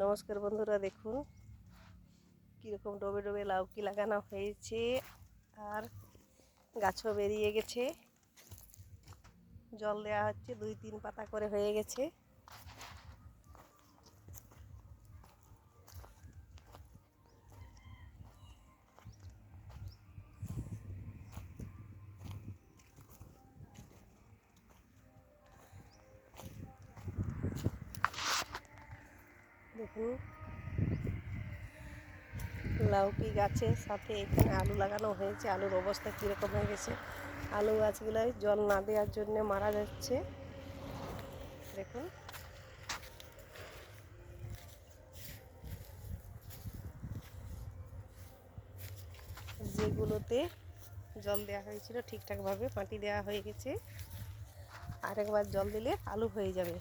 নমস্কার বন্ধুরা, দেখুন কীরকম ডোবে ডোবে লাউকি লাগানো হয়েছে আর গাছও বেরিয়ে গেছে। জল দেওয়া হচ্ছে, 2-3 পাতা করে হয়ে গেছে। দেখুন লাউকি গাছের সাথে এখানে আলু লাগানো হয়েছে। আলুর অবস্থা কীরকম হয়ে গেছে। আলু গাছগুলোয় জল না দেওয়ার জন্য মারা যাচ্ছে। দেখুন যেগুলোতে জল দেওয়া হয়েছিল ঠিকঠাকভাবে মাটি দেওয়া হয়ে গেছে। আরেকবার জল দিলে আলু হয়ে যাবে।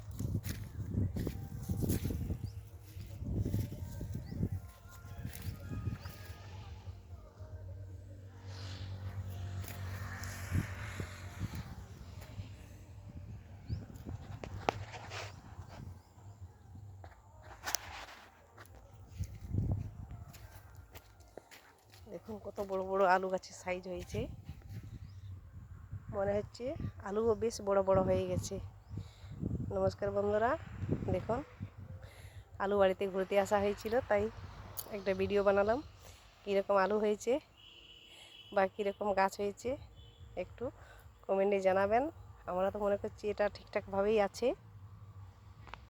দেখুন কত বড় বড় আলু গাছের সাইজ হয়েছে। মনে হচ্ছে আলুও বেশ বড় বড় হয়ে গেছে। নমস্কার বন্ধুরা, দেখুন আলু বাড়িতে ঘুরতে আসা হয়েছিল, তাই একটা ভিডিও বানালাম। কীরকম আলু হয়েছে বা কীরকম গাছ হয়েছে একটু কমেন্টে জানাবেন। আমরা তো মনে করছি এটা ঠিকঠাকভাবেই আছে।